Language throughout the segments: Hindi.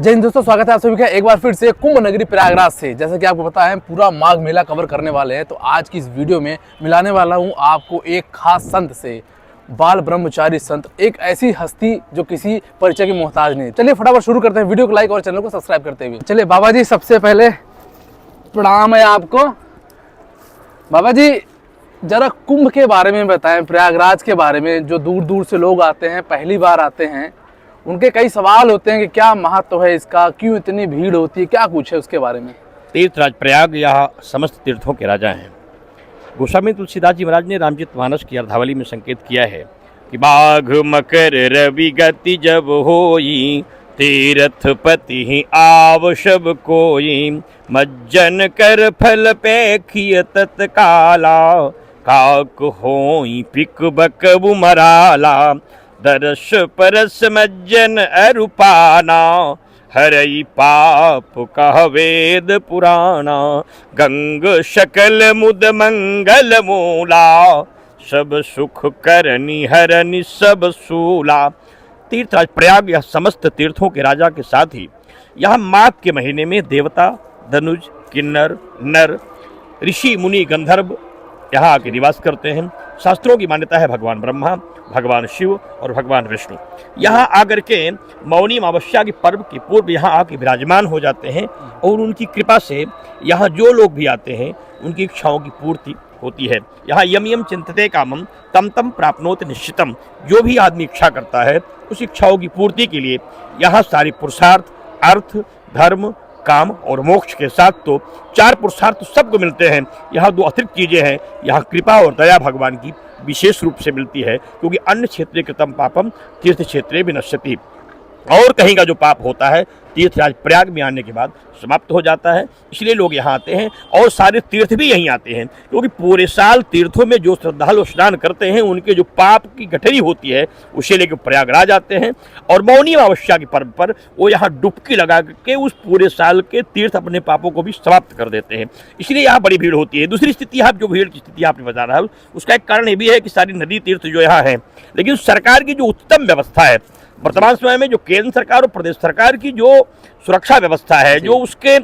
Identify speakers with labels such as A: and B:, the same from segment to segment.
A: जय हिंद दोस्तों, स्वागत है आप सभी का एक बार फिर से कुंभ नगरी प्रयागराज से। जैसे कि आपको पता है पूरा माघ मेला कवर करने वाले हैं, तो आज की इस वीडियो में मिलाने वाला हूं आपको एक खास संत से, बाल ब्रह्मचारी संत, एक ऐसी हस्ती जो किसी परिचय की मोहताज नहीं। चलिए फटाफट शुरू करते हैं, वीडियो को लाइक और चैनल को सब्सक्राइब करते हुए। चलिए बाबा जी, सबसे पहले प्रणाम है आपको। बाबा जी जरा कुंभ के बारे में बताएं, प्रयागराज के बारे में। जो दूर दूर से लोग आते हैं, पहली बार आते हैं, उनके कई सवाल होते हैं कि क्या महत्व है इसका, क्यों इतनी भीड़ होती है, क्या कुछ है उसके बारे में।
B: तीर्थराज प्रयाग यह समस्त तीर्थों के राजा हैं। गोस्वामी तुलसीदास जी महाराज ने रामचरित मानस की अर्धावली में संकेत किया है कि बाघ मकर रवि गति जब होई, तीर्थपति ही आवशब कोई, मज्जन कर फल पेखिय तत्काला, काक होई पिक बकबु मराला, दरस परस मज्जन अरुपाना, हरई पाप कह वेद पुराना, गंग शकल मुद मंगल मूला, सब सुख करनी हरनि सब सूला। तीर्थराज प्रयाग यह समस्त तीर्थों के राजा के साथ ही यहाँ माघ के महीने में देवता, धनुज, किन्नर, नर, ऋषि, मुनि, गंधर्व यहाँ आके निवास करते हैं। शास्त्रों की मान्यता है भगवान ब्रह्मा, भगवान शिव और भगवान विष्णु यहाँ आकर के मौनी अमावस्या के पर्व के पूर्व यहाँ आके विराजमान हो जाते हैं और उनकी कृपा से यहाँ जो लोग भी आते हैं उनकी इच्छाओं की पूर्ति होती है। यहाँ यम यम चिंतते कामम तम तम प्राप्नोत निश्चितम। जो भी आदमी इच्छा करता है उस इच्छाओं की पूर्ति के लिए यहाँ सारी पुरुषार्थ, अर्थ, धर्म, काम और मोक्ष के साथ तो चार पुरुषार्थ सबको मिलते हैं। यहाँ दो अतिरिक्त चीजें हैं, यहाँ कृपा और दया भगवान की विशेष रूप से मिलती है, क्योंकि अन्य क्षेत्रे कृतम पापम तीर्थ क्षेत्रे विनश्यति। और कहीं का जो पाप होता है तीर्थराज प्रयाग में आने के बाद समाप्त हो जाता है। इसलिए लोग यहाँ आते हैं और सारे तीर्थ भी यहीं आते हैं, क्योंकि पूरे साल तीर्थों में जो श्रद्धालु स्नान करते हैं उनके जो पाप की गठरी होती है उसे लेकर प्रयागराज आते हैं और मौनी अमावस्या के पर्व पर वो यहाँ डुबकी लगा के उस पूरे साल के तीर्थ अपने पापों को भी समाप्त कर देते हैं। इसलिए यहाँ बड़ी भीड़ होती है। दूसरी स्थिति, आप जो भीड़ की स्थिति आपने बता रहा है उसका एक कारण ये भी है कि सारी नदी तीर्थ जो यहाँ है, लेकिन सरकार की जो उत्तम व्यवस्था है वर्तमान समय में, जो केंद्र सरकार और प्रदेश सरकार की जो सुरक्षा व्यवस्था है, जो उसके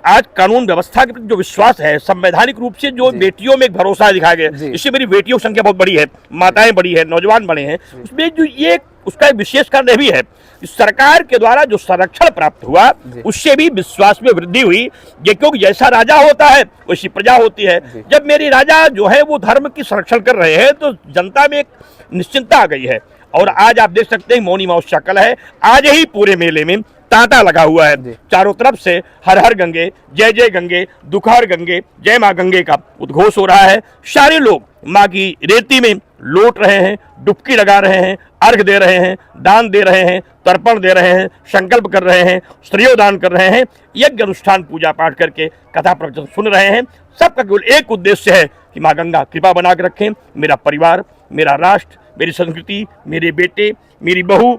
B: आज कानून व्यवस्था के प्रति जो विश्वास है, संवैधानिक रूप से जो बेटियों में एक भरोसा दिखाया गया, इससे मेरी बेटियों की संख्या बहुत बड़ी है, माताएं बड़ी है, नौजवान बड़े हैं, उसमें जो ये उसका एक विशेष कारण यह भी है कि सरकार के द्वारा जो संरक्षण प्राप्त हुआ उससे भी विश्वास में वृद्धि हुई। क्योंकि जैसा राजा होता है वैसी प्रजा होती है। जब मेरी राजा जो है वो धर्म की संरक्षण कर रहे हैं तो जनता में एक निश्चिंतता आ गई है। और आज आप देख सकते हैं मौनी अमावस्या कल है, आज ही पूरे मेले में तांता लगा हुआ है। चारों तरफ से हर हर गंगे, जय जय गंगे, दुखहर गंगे, जय माँ गंगे का उद्घोष हो रहा है। सारे लोग माँ की रेती में लौट रहे हैं, डुबकी लगा रहे हैं, अर्घ दे रहे हैं, दान दे रहे हैं, तर्पण दे रहे हैं, संकल्प कर रहे हैं, स्त्रियोदान कर रहे हैं, यज्ञ अनुष्ठान पूजा पाठ करके कथा प्रवचन सुन रहे हैं। सबका केवल एक उद्देश्य है कि माँ गंगा कृपा बना के रखें, मेरा परिवार, मेरा राष्ट्र, मेरी संस्कृति, मेरे बेटे, मेरी बहू,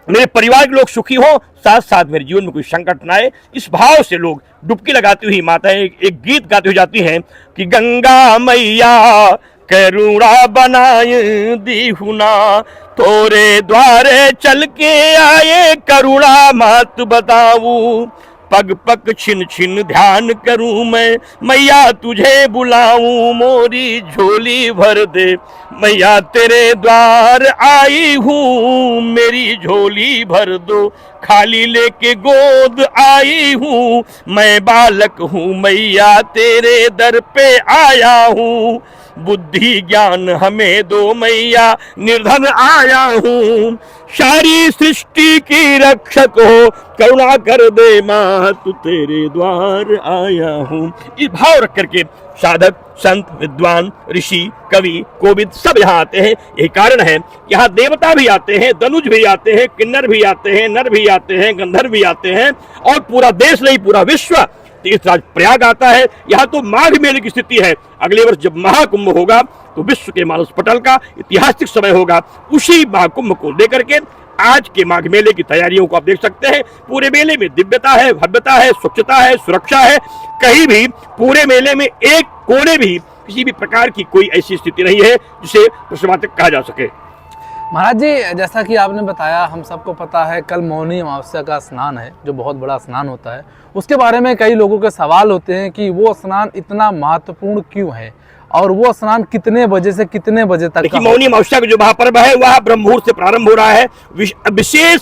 B: मेरे परिवार के लोग सुखी हो, साथ साथ मेरे जीवन में कोई संकट ना आए। इस भाव से लोग डुबकी लगाती हुई माताएं एक गीत गाती हुई जाती हैं कि गंगा मैया करुणा बनाए दीहुना, तोरे द्वारे चल के आए करुणा मात बताऊं, पग पग छिन छिन ध्यान करूं मैं, मैया तुझे बुलाऊं, मोरी झोली भर दे, मैया तेरे द्वार आई हूँ, मेरी झोली भर दो, खाली लेके गोद आई हूँ, मैं बालक हूँ मैया तेरे दर पे आया हूँ, बुद्धि ज्ञान हमें दो मैया निर्धन आया हूँ, सारी सृष्टि की रक्षक हो, करुणा कर दे माँ तू तेरे द्वार आया हूँ। इस भाव रख करके साधक, संत, विद्वान, ऋषि, कवि, कोविद सब यहाँ आते हैं। यही कारण है कि यहाँ देवता भी आते हैं, धनुज भी आते हैं, किन्नर भी आते हैं, नर भी आते हैं, गंधर्व भी आते हैं और पूरा देश नहीं पूरा विश्व तीर्थराज प्रयाग आता है। यहाँ तो माघ मेले की स्थिति है। अगले वर्ष जब महाकुंभ होगा तो विश्व के मानस पटल का ऐतिहासिक समय होगा। उसी महाकुंभ को लेकर के आज के माघ मेले की तैयारियों को आप देख सकते हैं। पूरे मेले में दिव्यता है, भव्यता है, स्वच्छता है, सुरक्षा है। कहीं भी पूरे मेले में एक कोने भी किसी भी प्रकार की कोई ऐसी स्थिति नहीं है जिसे प्रश्नवाचक कहा जा सके।
A: महाराज जी, जैसा कि आपने बताया, हम सबको पता है कल मौनी अमावस्या का स्नान है, जो बहुत बड़ा स्नान होता है। उसके बारे में कई लोगों के सवाल होते हैं कि वो स्नान इतना महत्वपूर्ण क्यों है और वो स्नान कितने बजे से कितने बजे तक
B: देखिए, मौनी अमावस्या का जो महापर्व है वह ब्रह्म मुहूर्त से प्रारंभ हो रहा है। विशेष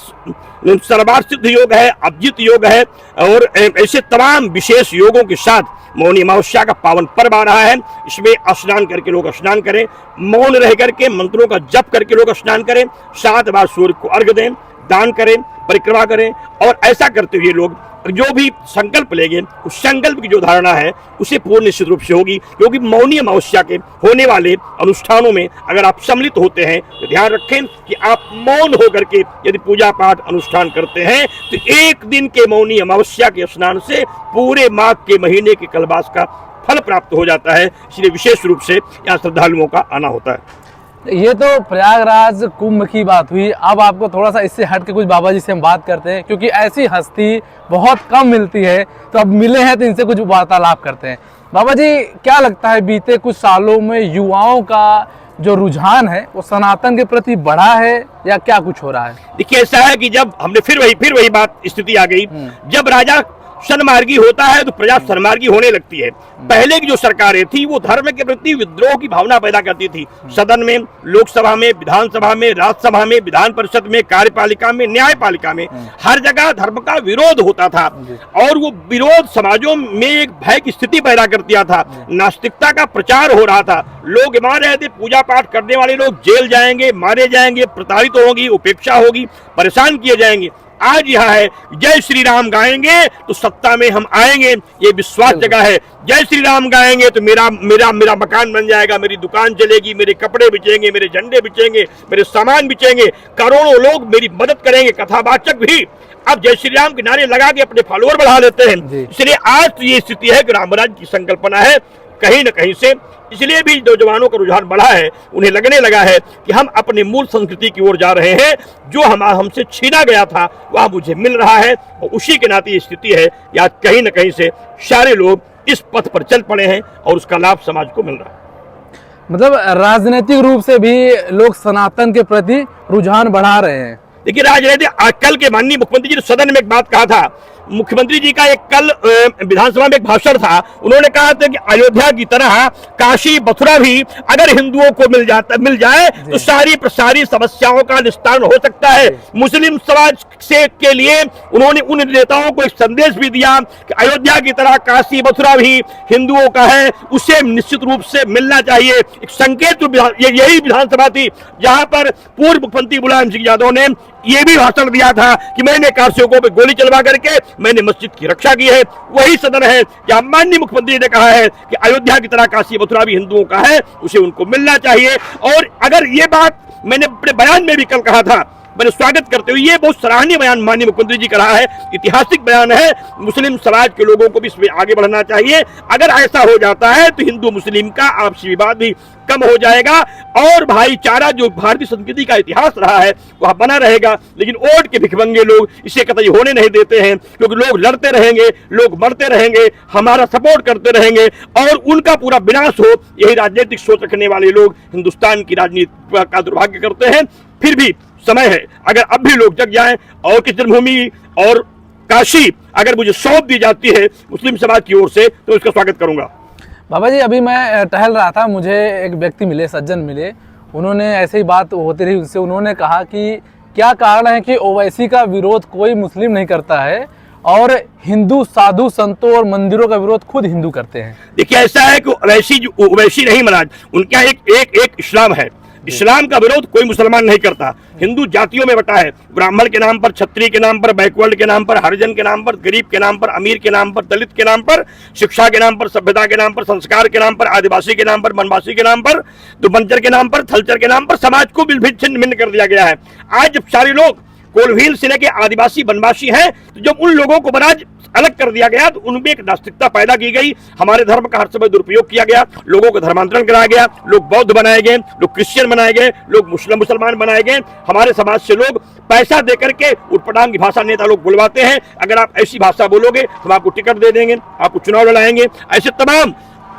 B: सर्वार्थ सिद्ध योग है, अभिजित योग है और ऐसे तमाम विशेष योगों के साथ मौनी अमावस्या का पावन पर्व आ रहा है। इसमें स्नान करके लोग स्नान करें, मौन रह करके मंत्रों का जप करके लोग स्नान करें, 7 बार सूर्य को अर्घ्य दें, दान करें, परिक्रमा करें और ऐसा करते हुए लोग जो भी संकल्प लेंगे उस संकल्प की जो धारणा है उसे पूर्ण निश्चित रूप से होगी। क्योंकि मौनी अमावस्या के होने वाले अनुष्ठानों में अगर आप सम्मिलित होते हैं तो ध्यान रखें कि आप मौन होकर के यदि पूजा पाठ अनुष्ठान करते हैं तो एक दिन के मौनी अमावस्या के स्नान से पूरे माघ के महीने के कल्पवास का फल प्राप्त हो जाता है। इसलिए विशेष रूप से यहाँ श्रद्धालुओं का आना होता है।
A: ये तो प्रयागराज कुंभ की बात हुई। अब आपको थोड़ा सा इससे हट के कुछ बाबा जी से हम बात करते हैं, क्योंकि ऐसी हस्ती बहुत कम मिलती है, तो अब मिले हैं तो इनसे कुछ वार्तालाप करते हैं। बाबा जी, क्या लगता है बीते कुछ सालों में युवाओं का जो रुझान है वो सनातन के प्रति बढ़ा है या क्या कुछ हो रहा है?
B: देखिए, ऐसा है कि जब हमने फिर वही बात स्थिति आ गई, जब राजा सन्मार्गी होता है तो प्रजा सन्मार्गी होने लगती है। पहले की जो सरकारें थी वो धर्म के प्रति विद्रोह की भावना पैदा करती थी। सदन में, लोकसभा में, विधानसभा में, राज्यसभा में, विधान परिषद में, कार्यपालिका में, न्यायपालिका में, हर जगह धर्म का विरोध होता था और वो विरोध समाजों में एक भय की स्थिति पैदा कर दिया था। नास्तिकता का प्रचार हो रहा था, लोग मान रहे थे पूजा पाठ करने वाले लोग जेल जाएंगे, मारे जाएंगे, प्रताड़ित होगी, उपेक्षा होगी, परेशान किए जाएंगे। आज यह है जय श्री राम गाएंगे तो सत्ता में हम आएंगे, ये विश्वास जगह है। जय श्री राम गाएंगे तो मेरा मकान बन जाएगा, मेरी दुकान चलेगी, मेरे कपड़े बिचेंगे, मेरे झंडे बिचेंगे, मेरे सामान बिचेंगे, करोड़ों लोग मेरी मदद करेंगे। कथावाचक भी अब जय श्री राम के नारे लगा के अपने फॉलोअर बढ़ा लेते हैं। इसलिए आज तो ये स्थिति है कि रामराज की संकल्पना है कहीं न कहीं से। इसलिए भी जो जवानों का रुझान बढ़ा है, उन्हें लगने लगा है कि हम अपने मूल संस्कृति की ओर जा रहे हैं, जो हमसे छीना गया था वह मुझे मिल रहा है। और उसी के नाते ये स्थिति है कि आज कहीं न कहीं से सारे लोग इस पथ पर चल पड़े हैं और उसका लाभ समाज को मिल रहा है।
A: मतलब राजनीतिक रूप से भी लोग सनातन के प्रति रुझान बढ़ा रहे हैं।
B: देखिए, राजनीति कल के माननीय मुख्यमंत्री जी ने सदन में एक बात कहा था। मुख्यमंत्री जी का एक कल विधानसभा में एक भाषण था, उन्होंने कहा था कि अयोध्या की तरह काशी मथुरा भी अगर हिंदुओं को मिल जाए तो सारी समस्याओं का निस्तारण हो सकता है। मुस्लिम समाज से के लिए उन्होंने उन नेताओं को एक संदेश भी दिया कि अयोध्या की तरह काशी मथुरा भी हिंदुओं का है, उसे निश्चित रूप से मिलना चाहिए। एक संकेत यही विधानसभा थी जहां पर पूर्व मुख्यमंत्री मुलायम सिंह यादव ने ये भी भाषण दिया था कि मैंने काशियों पे गोली चलवा करके मैंने मस्जिद की रक्षा की है। वही सदन है जहां माननीय मुख्यमंत्री ने कहा है कि अयोध्या की तरह काशी मथुरा भी हिंदुओं का है, उसे उनको मिलना चाहिए। और अगर ये बात मैंने अपने बयान में भी कल कहा था, मैंने स्वागत करते हुए, ये बहुत सराहनीय बयान माननीय मुख्यमंत्री जी का रहा है, ऐतिहासिक बयान है। मुस्लिम समाज के लोगों को भी इसमें आगे बढ़ना चाहिए। अगर ऐसा हो जाता है तो हिंदू मुस्लिम का आपसी विवाद भी कम हो जाएगा और भाईचारा जो भारतीय संस्कृति का इतिहास रहा है वह बना रहेगा। लेकिन वोट के भिखमंगे लोग इसे कतई होने नहीं देते हैं, क्योंकि लोग लड़ते रहेंगे, लोग मरते रहेंगे, हमारा सपोर्ट करते रहेंगे और उनका पूरा विनाश हो, यही राजनीतिक सोच रखने वाले लोग हिंदुस्तान की राजनीति का दुर्भाग्य करते हैं। फिर भी समय है, अगर अब भी लोग जग जाएं और किस जन्मभूमि और काशी अगर मुझे सौंप दी जाती है मुस्लिम समाज की ओर से तो उसका स्वागत करूंगा।
A: बाबा जी, अभी मैं टहल रहा था, मुझे एक व्यक्ति मिले, सज्जन मिले, उन्होंने ऐसे ही बात होती रही उनसे। उन्होंने कहा कि क्या कारण है कि ओवैसी का विरोध कोई मुस्लिम नहीं करता है और हिंदू साधु संतों और मंदिरों का विरोध खुद हिंदू करते हैं।
B: देखिए, ऐसा है कि ओवैसी नहीं महाराज, उनका एक इस्लाम है। इस्लाम का विरोध कोई मुसलमान नहीं करता। हिंदू जातियों में बटा है, ब्राह्मण के नाम पर, क्षत्रिय के नाम पर, बैकवर्ड के नाम पर, हरिजन के नाम पर, गरीब के नाम पर, अमीर के नाम पर, दलित के नाम पर, शिक्षा के नाम पर, सभ्यता के नाम पर, संस्कार के नाम पर, आदिवासी के नाम पर, वनवासी के नाम पर, तो बंजर के नाम पर, थलचर के नाम पर समाज को छिन्न भिन्न कर दिया गया है। आज जब सारे लोग कोलभील से लेके आदिवासी वनवासी हैं, तो जब उन लोगों को बनाज अलग कर दिया गया तो उनमें एक नास्तिकता पैदा की गई। हमारे धर्म का हर समय दुरुपयोग किया गया, लोगों को धर्मांतरण कराया गया, लोग बौद्ध बनाए गए, लोग क्रिश्चियन बनाए गए, लोग मुसलमान बनाए गए। हमारे समाज से लोग पैसा दे करके उटपटांग की भाषा नेता लोग बुलवाते हैं, अगर आप ऐसी भाषा बोलोगे हम आपको टिकट दे देंगे, आपको चुनाव लड़ाएंगे। ऐसे तमाम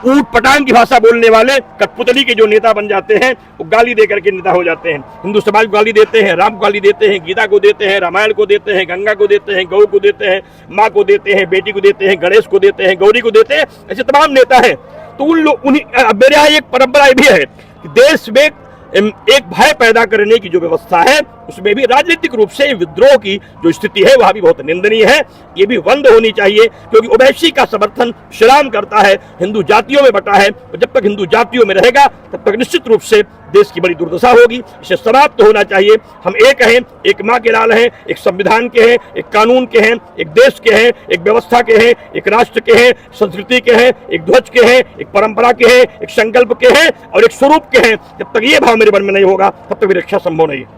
B: ऊट पटांग की भाषा बोलने वाले कठपुतली के जो नेता बन जाते हैं वो गाली दे करके नेता हो जाते हैं। हिंदू समाज को गाली देते हैं, राम को गाली देते हैं, गीता को देते हैं, रामायण को देते हैं, गंगा को देते हैं, गौ को देते हैं, माँ को देते हैं, बेटी को देते हैं, गणेश को देते हैं, गौरी को देते हैं, ऐसे तमाम नेता हैं। तो उन लोग मेरे यहाँ एक परंपरा भी है कि देश में एक भय पैदा करने की जो व्यवस्था है उसमें भी राजनीतिक रूप से विद्रोह की जो स्थिति है वह भी बहुत निंदनीय है। ये भी बंद होनी चाहिए, क्योंकि ओवैसी का समर्थन श्रीराम करता है, हिंदू जातियों में बटा है। और जब तक हिंदू जातियों में रहेगा तब तक निश्चित रूप से देश की बड़ी दुर्दशा होगी। इसे समाप्त होना चाहिए। हम एक हैं, एक माँ के लाल हैं, एक संविधान के हैं, एक कानून के हैं, एक देश के हैं, एक व्यवस्था के हैं, एक राष्ट्र के हैं, संस्कृति के हैं, एक ध्वज के हैं, एक परंपरा के हैं, एक संकल्प के हैं और एक स्वरूप के हैं। जब तक ये भाव मेरे मन में नहीं होगा तब तक मेरी रक्षा संभव नहीं है।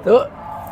A: तो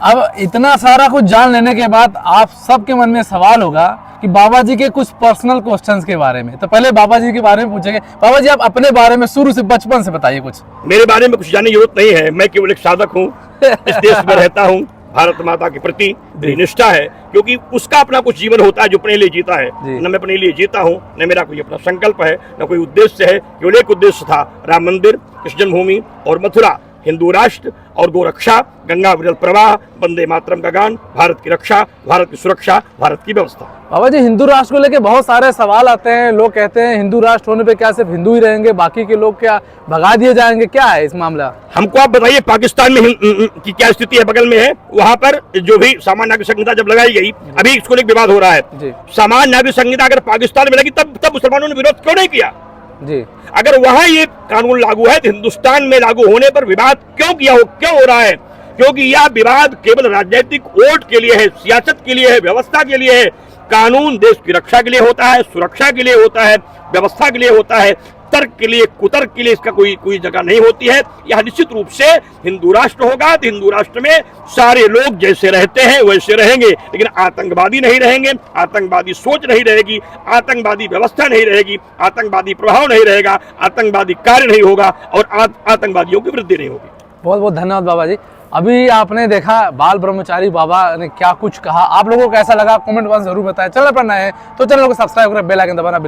A: अब इतना सारा कुछ जान लेने के बाद आप सबके मन में सवाल होगा कि बाबा जी के कुछ पर्सनल क्वेश्चंस के बारे में। तो पहले बाबा जी के बारे में पूछेंगे। बाबा जी आप अपने बारे में शुरू से बचपन से बताइए कुछ।
B: मेरे बारे में कुछ जानने की जरूरत नहीं है, मैं केवल एक साधक हूँ, इस देश में रहता हूँ, भारत माता के प्रति मेरी निष्ठा है, क्योंकि उसका अपना कुछ जीवन होता है जो अपने लिए जीता है। न मैं अपने लिए जीता हूँ, न मेरा कोई अपना संकल्प है, न कोई उद्देश्य है। केवल एक उद्देश्य था, राम मंदिर, कृष्ण जन्मभूमि और मथुरा, हिंदू राष्ट्र और गोरक्षा, गंगा विरल प्रवाह, वंदे मातरम का गान, भारत की रक्षा, भारत की सुरक्षा, भारत की व्यवस्था।
A: बाबा जी हिंदू राष्ट्र को लेके बहुत सारे सवाल आते हैं। लोग कहते हैं हिंदू राष्ट्र होने पे क्या सिर्फ हिंदू ही रहेंगे, बाकी के लोग क्या भगा दिए जाएंगे, क्या है इस मामला?
B: हमको आप बताइए पाकिस्तान में की क्या स्थिति है, बगल में है, वहां पर जो भी सामान्य नागरिक संहिता जब लगाई गई, अभी इसको लेकर विवाद हो रहा है। सामान्य नागरिक संहिता अगर पाकिस्तान में लगी तब मुसलमानों ने विरोध क्यों नहीं किया
A: जी?
B: अगर वहां ये कानून लागू है तो हिंदुस्तान में लागू होने पर विवाद क्यों हो रहा है? क्योंकि यह विवाद केवल राजनीतिक वोट के लिए है, सियासत के लिए है, व्यवस्था के लिए है। कानून देश की रक्षा के लिए होता है, सुरक्षा के लिए होता है, व्यवस्था के लिए होता है। तर्क के लिए, कुतर्क के लिए इसका कोई जगह नहीं होती है। यह निश्चित रूप से हिंदू राष्ट्र होगा तो हिंदू राष्ट्र में सारे लोग जैसे रहते हैं वैसे रहेंगे, लेकिन आतंकवादी नहीं रहेंगे, आतंकवादी सोच नहीं रहेगी, आतंकवादी व्यवस्था नहीं रहेगी, आतंकवादी प्रभाव नहीं रहेगा, आतंकवादी कार्य नहीं होगा और आतंकवादियों की वृद्धि नहीं होगी।
A: बहुत बहुत धन्यवाद बाबा जी। अभी आपने देखा बाल ब्रह्मचारी बाबा ने क्या कुछ कहा, आप लोगों को कैसा लगा कमेंट बॉक्स जरूर बताएं। चैनल पर नए हैं तो चैनल को सब्सक्राइब करें, बेल आइकन दबाना